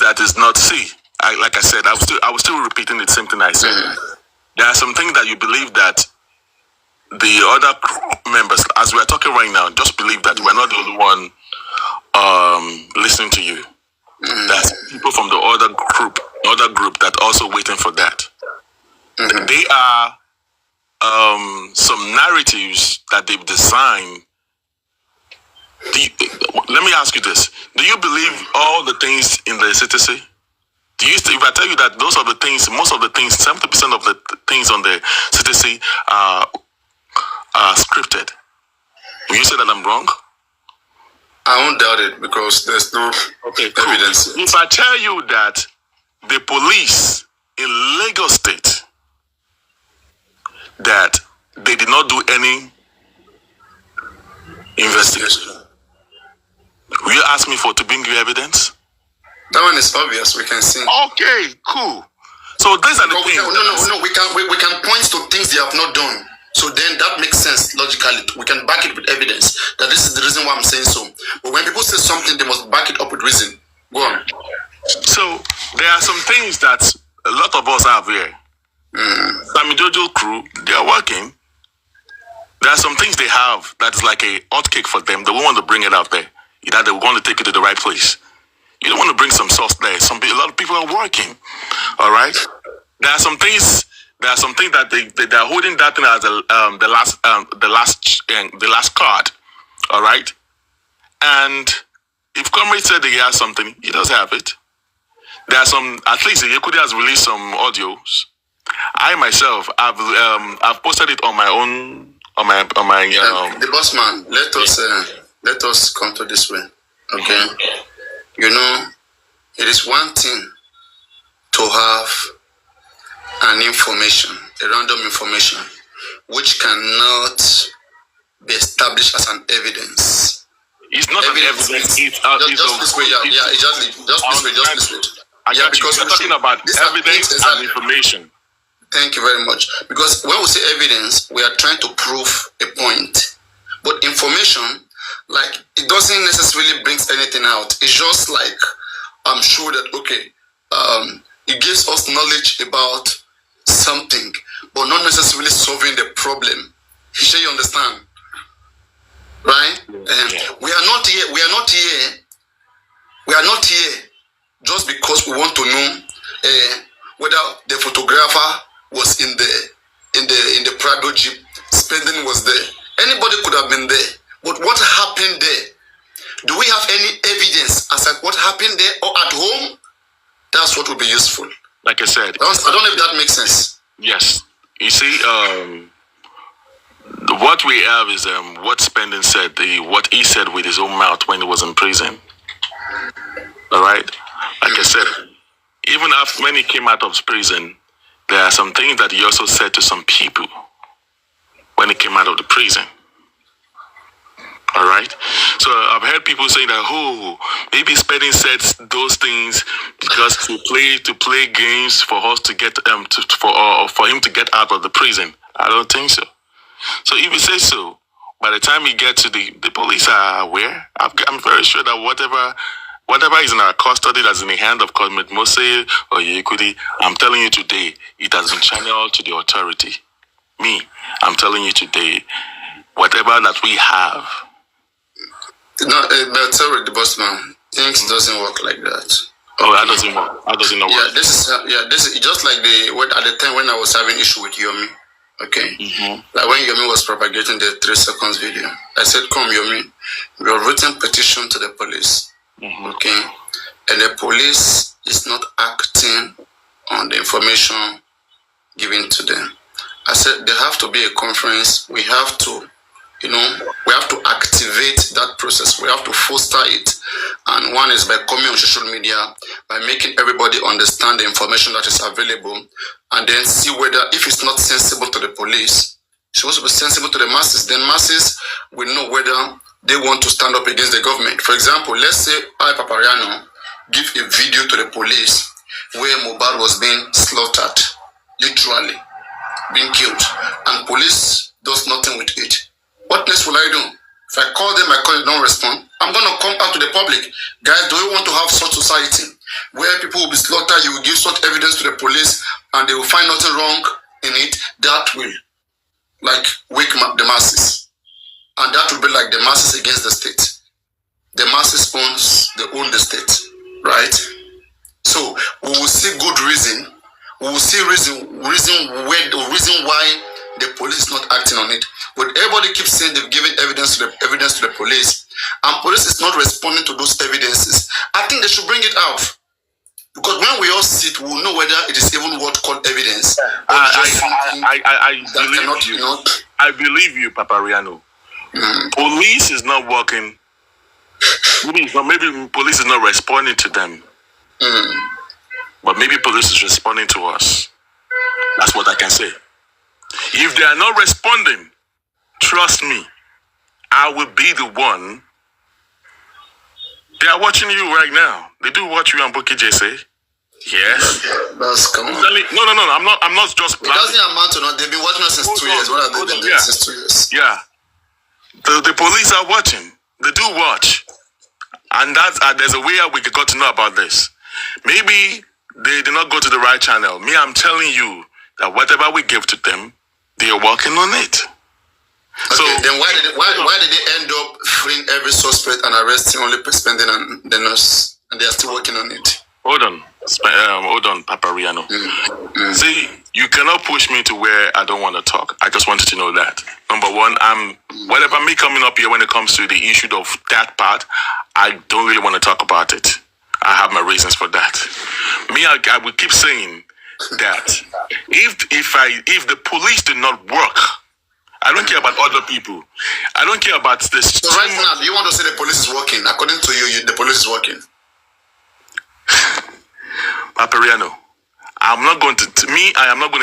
that is not. See, like I said, I was still repeating the same thing I said. There are some things that you believe that the other crew members, as we are talking right now, just believe that we're not the only one listening to you. There's people from the other group that also waiting for that. They are some narratives that they've designed. Let me ask you this: do you believe all the things in the CTC? If I tell you that those are the things, most of the things, 70% of the things on the CTC are scripted, will you say that I'm wrong? I won't doubt it because there's no evidence. If I tell you that the police in Lagos State, that they did not do any investigation, will you ask me to bring you evidence? That one is obvious. We can see. Okay, cool. So these are the things. No. We can point to things they have not done. So then that makes sense logically. We can back it with evidence that this is the reason why I'm saying so. But when people say something, they must back it up with reason. Go on. So there are some things that a lot of us have here. Sammy Jojo crew, they are working. There are some things they have that is like a hot cake for them. They won't want to bring it out there. That they want to take it to the right place. You don't want to bring some sauce there. A lot of people are working. All right. There are some things that they are holding that thing as the last card. All right. And if Comrade said he has something, he does have it. There are some. At least Yekudi has released some audios. I myself, I've posted it on my own the Bossman. Let us come to this way. Okay. You know, it is one thing to have an information, a random information, which cannot be established as an evidence. It's not evidence. An evidence. Just this way. Because we're talking about evidence and information. Thank you very much. Because when we say evidence, we are trying to prove a point. But information, like, it doesn't necessarily brings anything out. It's just like, I'm sure that, it gives us knowledge about something, but not necessarily solving the problem. You sure you understand? Right? We are not here just because we want to know whether the photographer was in the Prado Jeep, Spending was there. Anybody could have been there. But what happened there? Do we have any evidence as to what happened there or at home? That's what would be useful. Like I said, I don't know if that makes sense. Yes. You see, what we have is what Spending said, what he said with his own mouth when he was in prison. All right? Like I said, even after when he came out of prison, there are some things that he also said to some people when he came out of the prison. All right. So I've heard people saying that, maybe Spending said those things because to play games for us to get for him to get out of the prison. I don't think so. So if he says so, by the time he gets to the police are aware. I'm very sure that whatever is in our custody that's in the hand of Comrade Mose or Yekudi, I'm telling you today, it has been channeled to the authority. I'm telling you today, whatever that we have. No, but sorry, the Bossman. Things doesn't work like that. Oh, that doesn't work. That doesn't work. This is just like at the time when I was having issue with Yomi. Okay. Like when Yomi was propagating the 3 seconds video, I said, "Come, Yomi, we have written petition to the police." Okay, and the police is not acting on the information given to them. I said there have to be a conference. We have to activate that process. We have to foster it. And one is by coming on social media, by making everybody understand the information that is available, and then see whether, if it's not sensible to the police, it's supposed to be sensible to the masses. Then masses will know whether they want to stand up against the government. For example, let's say I, Papariano, give a video to the police where Mohbad was being slaughtered, literally being killed, and police does nothing with it. What next will I do? If I call them, they don't respond. I'm going to come out to the public. Guys, do you want to have such society where people will be slaughtered, you will give such evidence to the police, and they will find nothing wrong in it? That will, like, wake the masses. And that will be like the masses against the state. The masses own the state, right? So we will see good reason. We will see reason why the police is not acting on it. But everybody keeps saying they've given evidence to the police, and police is not responding to those evidences. I think they should bring it out, because when we all see it, we will know whether it is even what called evidence. I believe you, Papariano. Police is not working. Maybe police is not responding to them. But maybe police is responding to us. That's what I can say. If they are not responding, trust me, I will be the one. They are watching you right now. They do watch you on Bookie JC. Yes. That's come on. No. I'm not just. It doesn't amount to not. They've been watching us since 2 years. What have they been doing since 2 years? Yeah. The police are watching. They do watch. And there's a way we got to know about this. Maybe they did not go to the right channel. Me, I'm telling you that whatever we give to them, they are working on it. Okay, so then why did they end up freeing every suspect and arresting only Spending and the nurse, and they are still working on it? Hold on, Papariano. See, you cannot push me to where I don't want to talk. I just wanted to know that. Number one, whatever me coming up here when it comes to the issue of that part, I don't really want to talk about it. I have my reasons for that. Me, I will keep saying that if the police do not work, I don't care about other people. I don't care about this. So right now, do you want to say the police is working? According to you, the police is working. Papariano, I am not going to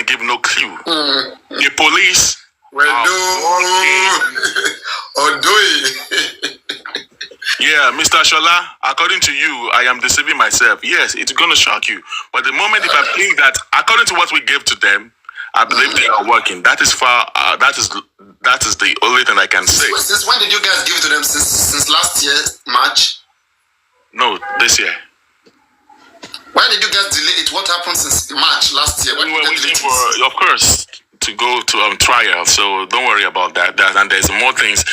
give no clue. The police Yeah, Mr. Shola, according to you, I am deceiving myself. Yes, it's going to shock you. But the moment if I think that, according to what we give to them, I believe they are working. That is the only thing I can say. Since when did you guys give it to them? Since last year, March? No, this year. Why did you guys delay it? What happened since March last year? We were waiting for, of course, to go to trial. So don't worry about that. And there's more things.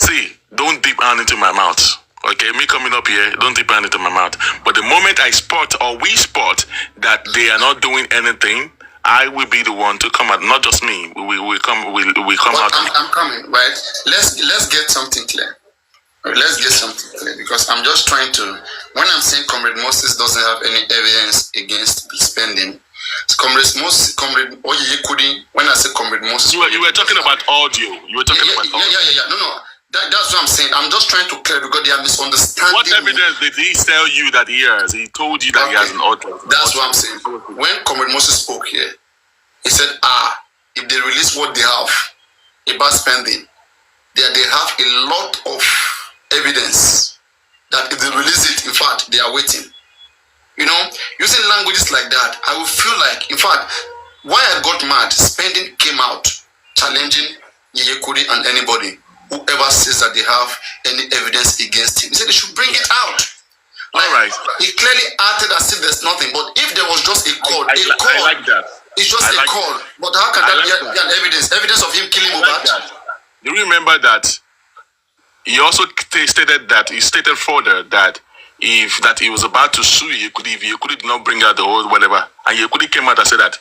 See, don't dip hand into my mouth. Okay, me coming up here, don't dip hand into my mouth. But the moment I spot or we spot that they are not doing anything, I will be the one to come out. Not just me. We come out. I'm coming, right? Let's get something clear. Let's get something clear, because I'm just trying to. When I'm saying Comrade Moses doesn't have any evidence against Spending, Comrade Oyeyekudi. When I say Comrade Moses, you were talking about audio. You were talking about audio. Yeah. No. That's what I'm saying. I'm just trying to clear, because they are misunderstanding. What evidence did he tell you that he has? He told you that he has an audio. That's what I'm saying. When Comrade Moses spoke here, he said, if they release what they have about Spending, they have a lot of evidence that if they release it, in fact, they are waiting. You know, using languages like that, I will feel like, in fact, why I got mad, Spending came out challenging Yeyekudi and anybody whoever says that they have any evidence against him. He said they should bring it out. Like, all right. He clearly acted as if there's nothing, but if there was just a call, I like that. It's just a call. But how can that be an evidence? Evidence of him killing Mohbad? Do you remember that he also stated further that if he was about to sue Yekudi, if Yekudi did not bring out the whole whatever, and Yekudi came out and said that,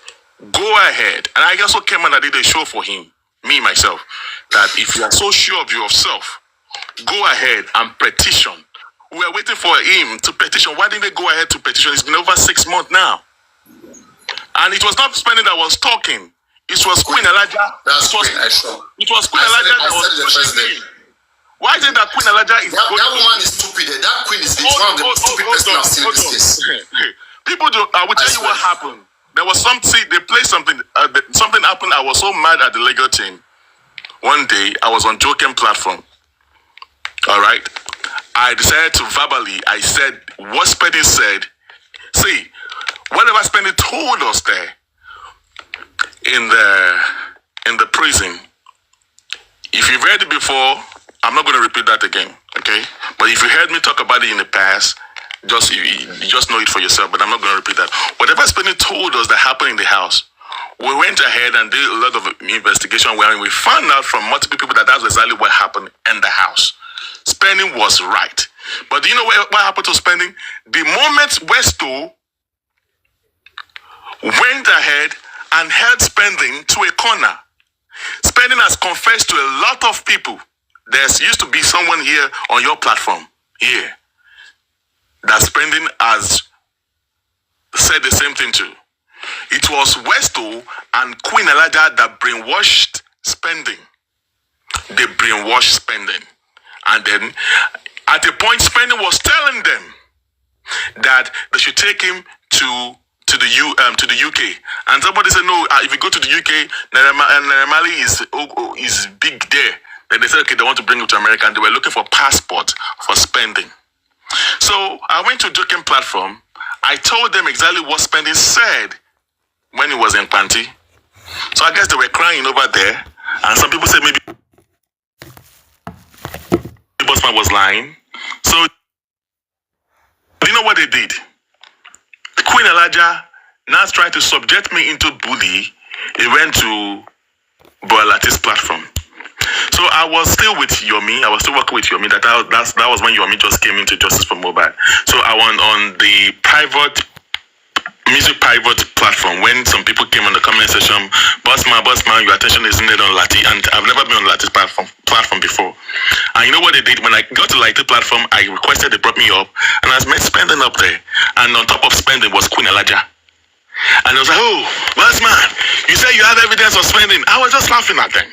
go ahead. And I also came out and did a show for him, me, myself, that if you are so sure of yourself, go ahead and petition. We are waiting for him to petition. Why didn't they go ahead to petition? It's been over 6 months now. And it was not Spending that was talking. It was Queen Elijah. It was Queen Elijah that was pushing him. Why is it that Queen Elijah is that woman is stupid? That queen is one of the stupid person I've seen in this case. People do. I will tell you what happened. There was they played something. Something happened. I was so mad at the legal team. One day I was on joking platform. All right. I decided to verbally. I said what Spending said. See, whatever Spending told us there in the prison. If you've read it before, I'm not going to repeat that again, okay? But if you heard me talk about it in the past, you just know it for yourself, but I'm not going to repeat that. Whatever Spending told us that happened in the house, we went ahead and did a lot of investigation where we found out from multiple people that that's exactly what happened in the house. Spending was right. But do you know what happened to Spending? The moment Westo went ahead and held Spending to a corner. Spending has confessed to a lot of people. There used to be someone here on your platform, here, that Spending has said the same thing to. It was Westo and Queen Elijah that brainwashed Spending. They brainwashed Spending. And then, at a point, Spending was telling them that they should take him to the UK. And somebody said, no, if you go to the UK, Naira Marley is big there. Then they said, okay, they want to bring him to America, and they were looking for passport for Spending. So I went to Joking platform. I told them exactly what Spending said when he was in Panty. So I guess they were crying over there. And some people said maybe Bossman was lying. So you know what they did? Queen Elijah now tried to subject me into bully. He went to W0RZT's platform. So I was still with Yomi. I was still working with Yomi. That was when Yomi just came into Justice for Mohbad. So I went on the music private platform when some people came on the comment section. Bossman, your attention is needed on Lati, and I've never been on Lati's platform before. And you know what they did? When I got to Lati platform, I requested they brought me up, and I was met Spending up there. And on top of Spending was Queen Elijah. And I was like, oh, Bossman, you say you have evidence of Spending. I was just laughing at them.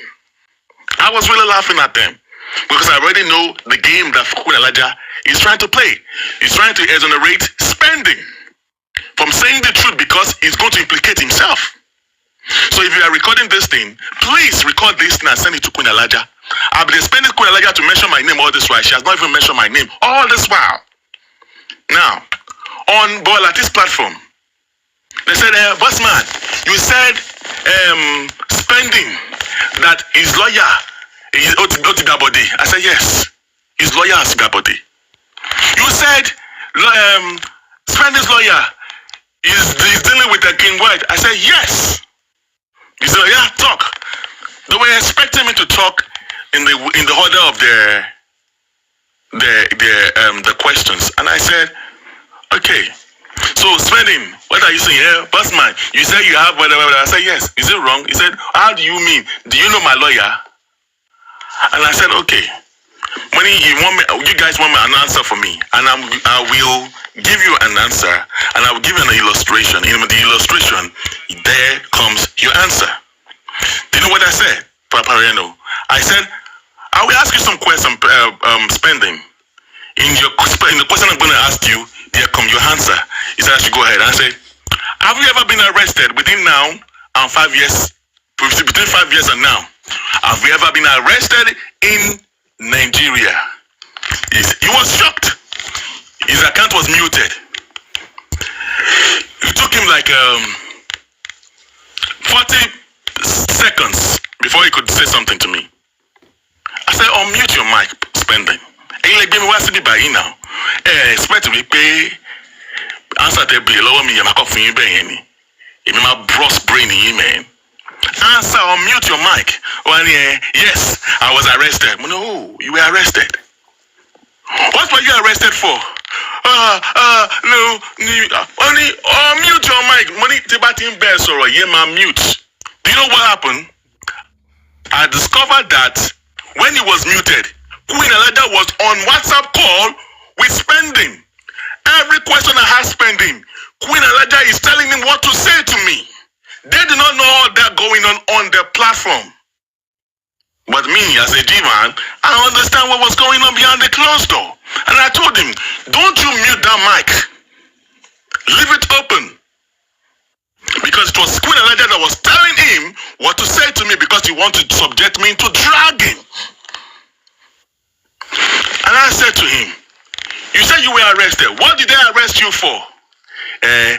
I was really laughing at them because I already know the game that Queen Elijah is trying to play. He's trying to exonerate Spending from saying the truth because he's going to implicate himself. So if you are recording this thing, please record this thing and send it to Queen Elijah. I've been expecting Queen Elijah to mention my name all this while. She has not even mentioned my name all this while. Now, on W0RZT's platform, they said, Bossman, you said Spending that his lawyer is Otigabode. I said, yes, his lawyer is Otigabode. You said Spending's lawyer is dealing with the King White. I said, yes. He said, yeah, talk. They were expecting me to talk in the order of the questions. And I said, okay. So Spending, what are you saying here? Bossman, you said you have whatever. I said, yes. Is it wrong? He said, how do you mean? Do you know my lawyer? And I said, okay. When you guys want an answer for me, and I will give you an answer, and I will give you an illustration. In the illustration, there comes your answer. Do you know what I said, Papareno? I said, I will ask you some questions, Spending. In the question I'm going to ask you, there come your answer. He said I should go ahead. I said, have you ever been arrested between now and 5 years? Between 5 years and now, have you ever been arrested in Nigeria? He was shocked. His account was muted. It took him like 40 seconds before he could say something to me. I said, unmute your mic, Spending. Now. Expect me pay answer the bill over me. I'm coughing in my bros brain in man. Answer, unmute your mic. Yes, I was arrested. No, you were arrested. What were you arrested for? No, only mute your mic. Money Tibetan bear sorrow. Mute. Do you know what happened? I discovered that when he was muted, Queen Elijah was on WhatsApp call with Spending. Every question I had Spending, Queen Elijah is telling him what to say to me. They do not know all that going on the platform. But me, as a divan, I understand what was going on behind the closed door. And I told him, don't you mute that mic. Leave it open. Because it was Queen Elijah that was telling him what to say to me because he wanted to subject me into dragging. And I said to him, you said you were arrested. What did they arrest you for? I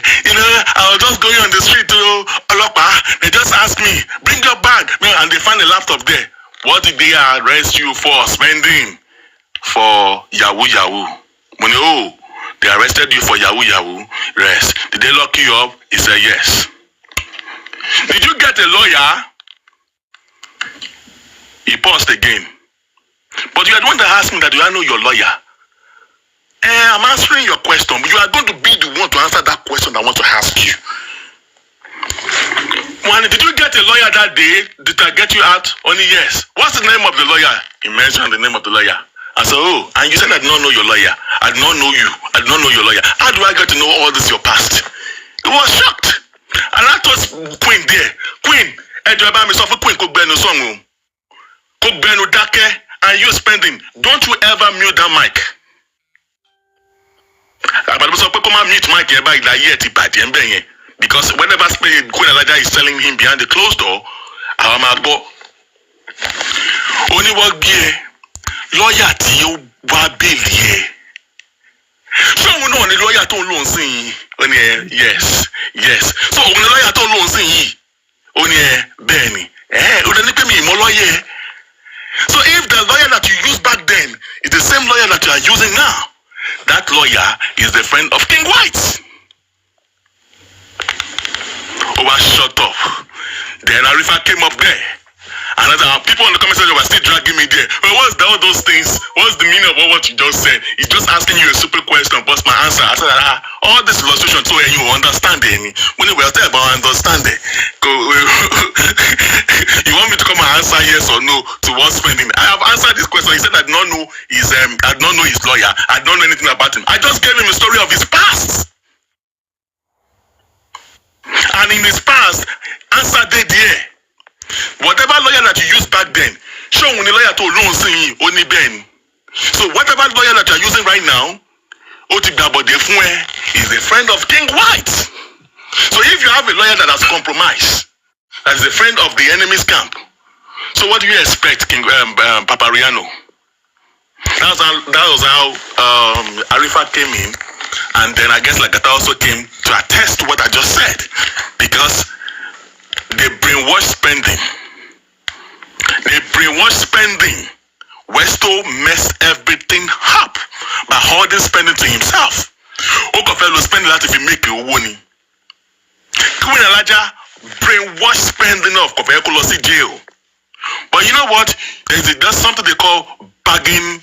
was just going on the street to Olopa. They just asked me, bring your bag. And they find a laptop there. what did they arrest you for? Spending for Yahoo Yahoo. When they arrested you for Yahoo Yahoo. Yes. Did they lock you up? He said yes. Did you get a lawyer? He paused again. But you are the one that asked me that, do I know your lawyer? I'm answering your question, but you are going to be the one to answer that question I want to ask you. Wani, did you get a lawyer that day? Did I get you out? Only yes. What's the name of the lawyer? He mentioned the name of the lawyer. I said, and you said I did not know your lawyer. I did not know you. I did not know your lawyer. How do I get to know all this your past? He was shocked. And I told Queen there, Queen, Edward myself, Queen could bend song. Could bend dake, and you spending. Don't you ever mute that mic. Because whenever Queen Elijah is telling him behind the closed door, only what lawyer to you, so we know the lawyer to loan sing. Yes. So when the lawyer to loan sing, only Benny. Lawyer. So if the lawyer that you used back then is the same lawyer that you are using now, that lawyer is the friend of King White. Shut up. Then Arifa came up there. And people in the comment section were still dragging me there. Well, what's all those things? What's the meaning of what you just said? He's just asking you a simple question, but my answer. I said, all this illustration, so you understand it. When we were talking about understanding, you want me to come and answer yes or no to what spending? I have answered this question. He said I did not know his lawyer. I don't know anything about him. I just gave him a story of his past. And in his past, answer did there. Whatever lawyer that you used back then, show when the lawyer to loan sing only Ben. So whatever lawyer that you are using right now, is a friend of King White. So if you have a lawyer that has compromised, that is a friend of the enemy's camp, so what do you expect, King Papariano? That was how Arifa came in, and then I guess Lagata also came to attest to what I just said, because they brainwash spending. Westo messed everything up by holding spending to himself. Okofelo spending that if he make a warning. Queen Elijah brainwash spending of Kofelo jail. But you know what? There's something they call bagging.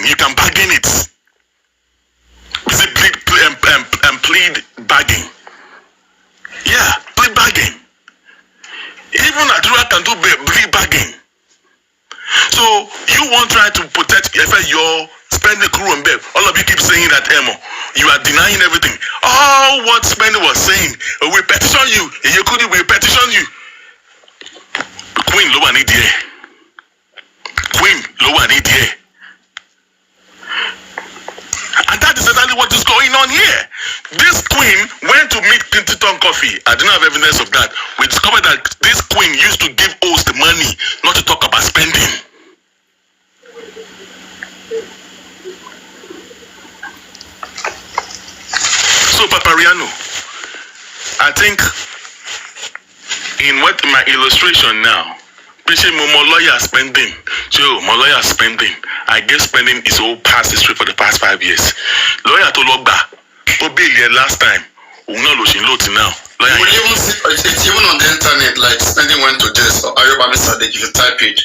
You can bargain it. Is it plead bagging? Yeah, plead bagging. Even Adura can do plead bagging. So you won't try to protect your spending crew and bed. All of you keep saying that you are denying everything. All what spending was saying, we petition you. We petition you. Queen lower need here. Queen lower need here. And that is exactly what is going on here. This queen went to meet Clinton Coffee. I don't have evidence of that. We discovered that this queen used to give us the money, not to talk about spending. So Papariano, I think in my illustration now, more lawyer spending. So more lawyer spending. I guess spending is all past history for the past 5 years. Lawyer to Logba, last time. Now. It's even on the internet, like spending went to this or Ayobami Sadek, if you type it.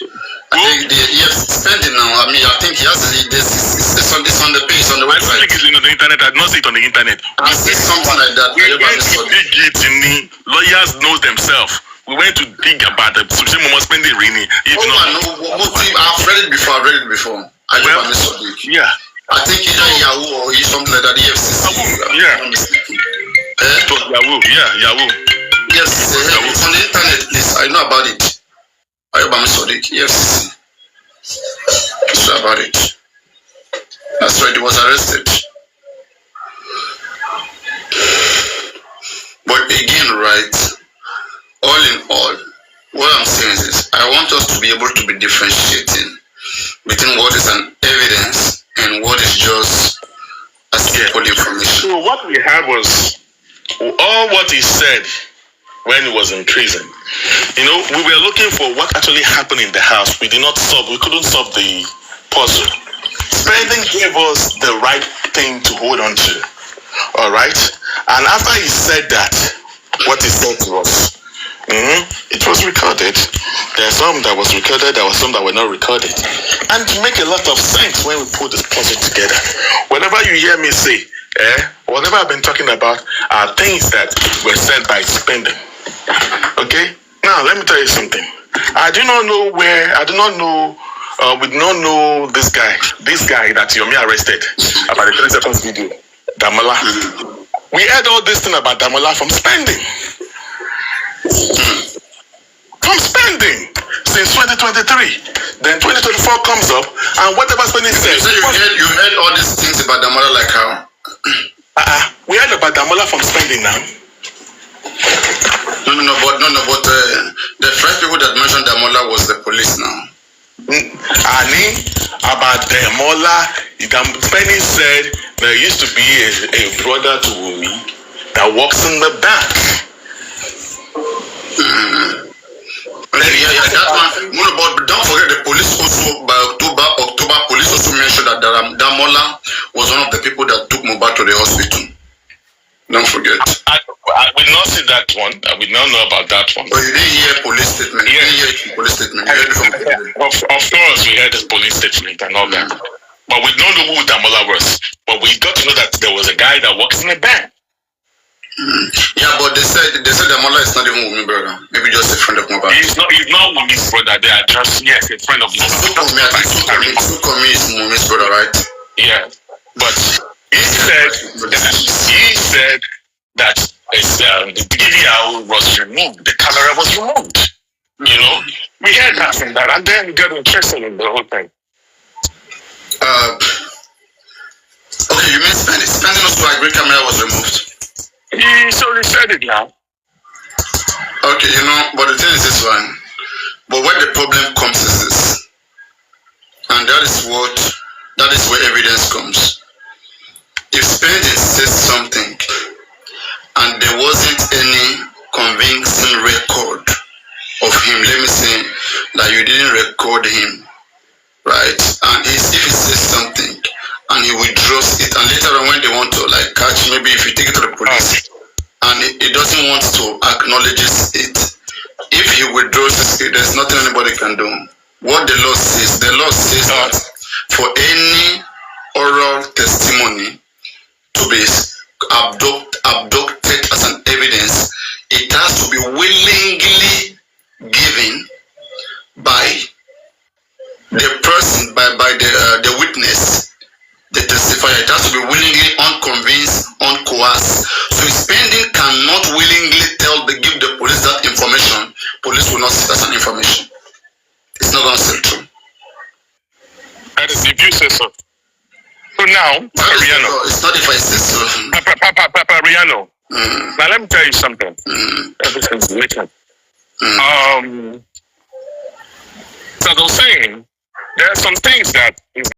I think spending now, I think he has it's on the page, on the website. I think it's on the internet. I don't see it on the internet. I see something like that. Lawyers know themselves. We went to dig about the spending really. I've read it before. Yeah. I think either Yahoo or something like that. EFCC. Yeah. Yahoo. Yeah, Yahoo. Yes, it's on the internet, please. I know about it. Ayobami Sodiq, EFCC. It's about it. That's right, he was arrested. But again, right, all in all, what I'm saying is this. I want us to be able to be differentiating between what is an evidence and what is just a simple information. So what we had was all what he said when he was in prison. We were looking for what actually happened in the house. We couldn't solve the puzzle. Spending gave us the right thing to hold on to. All right? And after he said that, what he said to us, it was recorded. There are some that was recorded, there were some that were not recorded. And to make a lot of sense when we put this puzzle together. Whatever you hear me say, whatever I've been talking about are things that were said by Spending. Okay? Now, let me tell you something. We do not know this guy that Yomi arrested about the 30 seconds video, Damola. We heard all this thing about Damola from Spending. From Spending since 2023. Then 2024 comes up, and whatever Spending says. So you heard all these things about Damola, like how? We heard about Damola from Spending now. No, but the first people that mentioned Damola was the police now. About Damola, Spending said there used to be a brother to Wunmi that works in the bank. Yeah, that one. But don't forget the police also, by October, police also mentioned that Damola was one of the people that took Mohbad to the hospital. Don't forget. I will not see that one. I will not know about that one. But you didn't hear police statement. Yeah. You didn't hear police statement. You heard it from Of course, we heard his police statement and all that. But we don't know who Damola was. But we got to know that there was a guy that works in a bank. Yeah, but they said Damola is not even Wunmi brother. Maybe just a friend of Mohbad. He's not Wunmi's brother. They are just a friend of Mohbad. Sukomi is Wunmi's brother, right? Yeah, but he said that the video was removed. The camera was removed. We heard that from that, and then we got interested in the whole thing. Okay, you mean Spending also agree camera was removed? He said it now. Okay, but the thing is this one. But where the problem comes is this, and that is where evidence comes. If Spending says something, and there wasn't any convincing record of him, let me say that you didn't record him, right? And if he says something and he withdraws it, and later on when they want to catch, maybe if you take it to the police and he doesn't want to acknowledge it, if he withdraws it, there's nothing anybody can do. What the law says that for any oral testimony to be abducted as an evidence, it has to be willingly given by the person, by the witness, the testifier. It has to be willingly, unconvinced, uncoerced. So Spending cannot willingly give the police that information. Police will not see that as an information. It's not going to still true. That is if you say so. So now, Riano. It's not if I say so. Riano. Now let me tell you something. Everything's written. So I was saying, there are some things that